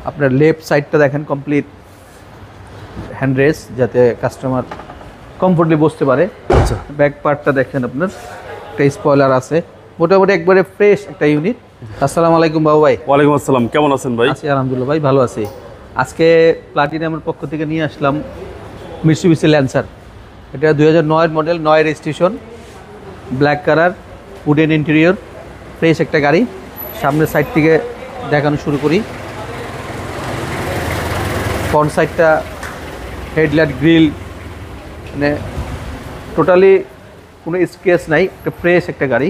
আপনার লেফট সাইডটা দেখেন কমপ্লিট হ্যান্ড রেস্ট, যাতে কাস্টমার কমফোর্টলি বসতে পারে। আচ্ছা, ব্যাক পার্টটা দেখেন আপনার একটা স্পয়লার আছে, মোটামুটি একবারে ফ্রেশ একটা ইউনিট। আসসালামু আলাইকুম বাবু ভাই। ওয়ালাইকুম আসসালাম, কেমন আছেন ভাই? আছি আলহামদুলিল্লাহ ভাই, ভালো আছি। আজকে প্লাটিনামের পক্ষ থেকে নিয়ে আসলাম মিৎসুবিশি ল্যান্সার। এটা 2009 model, 9 registration, black colour, wooden interior, fresh একটা গাড়ি। সামনের সাইড থেকে দেখানো শুরু করি। ফ্রন্ট সাইডটা হেডলাইট, গ্রিল, মানে টোটালি কোনো স্কেচ নাই, একটা ফ্রেশ একটা গাড়ি।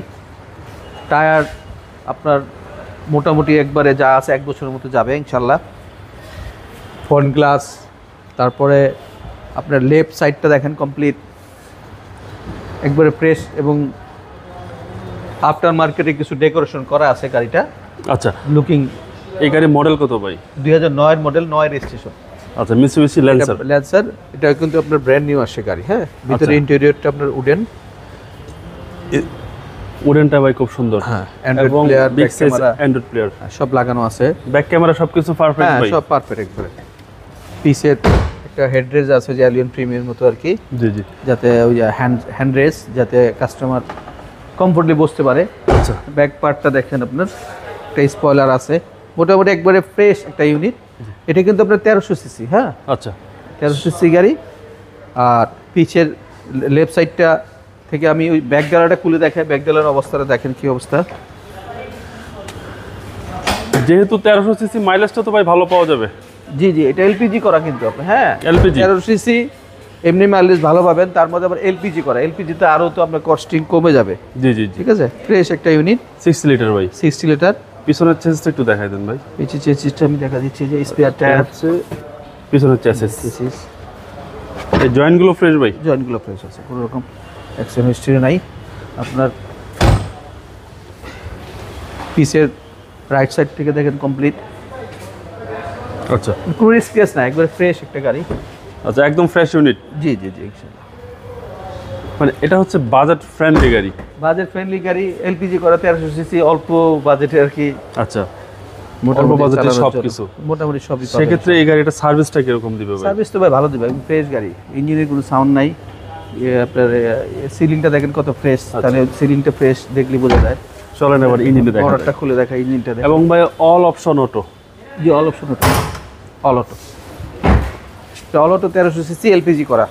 টায়ার আপনার মোটামুটি একবারে যা আছে 1 বছরের মতো যাবে ইনশাল্লাহ। ফ্রন্ট গ্লাস, তারপরে আপনার লেফট সাইডটা দেখেন কমপ্লিট একবারে ফ্রেশ, এবং আফটার মার্কেটে কিছু ডেকোরেশন করা আছে গাড়িটা। আচ্ছা, লুকিং। এই গাড়ির মডেল কত ভাই? 2009 মডেল, 9 রেজিস্ট্রেশন। আচ্ছা, মিৎসুবিশি ল্যান্সার। ল্যান্সার এটা কিন্তু আপনার ব্র্যান্ড নিউ আসছে গাড়ি। হ্যাঁ, ভিতরে ইন্টেরিয়রটা আপনার উডেন। উডেনটা ভাই খুব সুন্দর। হ্যাঁ, এবং বিগ সাইজ অ্যান্ড্রয়েড প্লেয়ার সব লাগানো আছে। ব্যাক ক্যামেরা সবকিছু পারফেক্ট হ্যাঁ, ভাই? সব পারফেক্ট একবারে। পিসের একটা হেডরেস আছে যে অ্যালিয়ন প্রিমিয়ার মতো আর কি, জি জি। যাতে ওই হ্যান্ড রেস, যাতে কাস্টমার কমফোর্টলি বসতে পারে। আচ্ছা, ব্যাক পার্টটা দেখেন আপনার একটা স্পয়লার আছে, মোটামুটি একবারে ফ্রেশ একটা ইউনিট। এটা কিন্তু আপনার 1300 সিসি। হ্যাঁ, আচ্ছা, 1300 সিসি গাড়ি। আর পিছের লেফট সাইডটা থেকে আমি ওই ব্যাক ডালাটা খুলে দেখাই। ব্যাক ডালার অবস্থাটা দেখেন কি অবস্থা। যেহেতু 1300 সিসি, মাইলেজটা তো ভাই ভালো পাওয়া যাবে। জি জি, এটা এলপিজি করা কিন্তু আপনি। হ্যাঁ, LPG 1300 সিসি, এমনি মাইলেজ ভালো পাবেন, তার মধ্যে আবার এলপিজি করা। এলপিজিতে আরও তো আপনার কস্টিং কমে যাবে। জি জি জি। ঠিক আছে, ফ্রেশ একটা ইউনিট, 60 লিটার ভাই। 60 লিটার। পিছনের চেসিসটা একটু দেখাই দেন ভাই। পিছিয়ে চেসিসটা আমি দেখা দিচ্ছি, যে স্পেয়ার টায়ার হচ্ছে পিছনের চেসিস। চেসিস এই জয়েন্টগুলো ফ্রেশ ভাই? জয়েন্টগুলো ফ্রেশ আছে, কোনো রকম অ্যাক্সিডেন্ট হিস্ট্রি নাই। আপনার পিসের রাইট সাইড থেকে দেখেন কমপ্লিট, আচ্ছা কোনো স্কেচ না, একবারে ফ্রেশ একটা গাড়ি। আচ্ছা, একদম ফ্রেশ ইউনিট। জি জি জি, ইনশাআল্লাহ। মানে এটা হচ্ছে বাজেট ফ্রেন্ডলি গাড়ি। বাজেট ফ্রেন্ডলি গাড়ি, এলপিজি করা, 1300 সিসি, অল্প বাজেটে আর কি। আচ্ছা, মোটামুটি বাজেটে চালানোর জন্য সবকিছু। মোটামুটি সবই পাবেন। সেক্ষেত্রে এই গাড়িটা সার্ভিসটা কিরকম দিবে ভাই? সার্ভিস তো ভাই ভালো দিবে, ফ্রেশ গাড়ি, ইঞ্জিনের কোনো সাউন্ড নাই। আপনার সিলিংটা দেখেন কত ফ্রেশ, তাহলে সিলিংটা ফ্রেশ দেখলে বোঝা যায়। চলেন এবার ইঞ্জিনে দেখা বড়টা খুলে দেখা, ইঞ্জিনটা দেখেন। এবং ভাই অল অপশন অটো। জি, all option auto, all auto. All auto 1300 CC, LPG করা।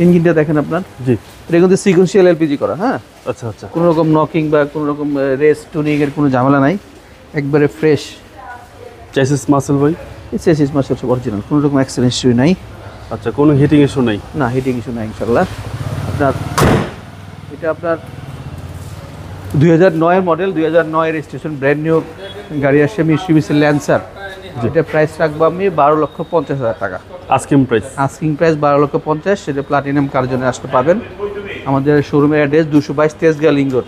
ইঞ্জিনটা দেখেন আপনার। জি। এটা কিন্তু সিকোয়েন্সিয়াল এলপিজি করা। হ্যাঁ, আচ্ছা আচ্ছা। কোনো রকম নকিং বা কোনো রকম রেস টুনিং এর কোনো ঝামেলা নাই, একবারে ফ্রেশ। চেসিস মাসেল ভাই? চেসিস মাসেল সব অরিজিনাল, কোনো রকম অ্যাক্সিডেন্ট হিস্ট্রি নাই। আচ্ছা, কোনো হিটিং ইস্যু নেই? না, হিটিং ইস্যু নাই ইনশাল্লাহ। আপনার এটা আপনার 2009 মডেল, 2009 রেজিস্ট্রেশন, ব্র্যান্ড নিউ গাড়ি আসছে মিৎসুবিশি ল্যান্সার। যেটা প্রাইস রাখবো আমি 12,50,000 টাকা। Asking price? Asking price 12,50,000। সেটা প্লাটিনাম কার জন্য আসতে পাবেন। আমাদের শোরুমের address 222 Tejgaon link road,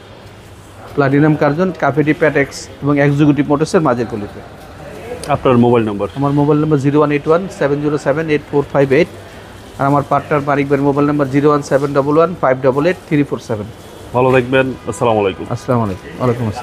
Platinum কার্জন, কাফেটি প্যাটেক্স এবং এক্সিকিউটিভ মোটরসের মাঝের গলিতে। আপনার মোবাইল নাম্বার? আমার মোবাইল নাম্বার 0181-707-8458। আর আমার পার্টনার মানিক ভাইয়ের মোবাইল নাম্বার 01711-588-347। ভালো থাকবেন, আসসালামু আলাইকুম। আসসালামু আলাইকুম। ওয়ালাইকুম আসসালাম।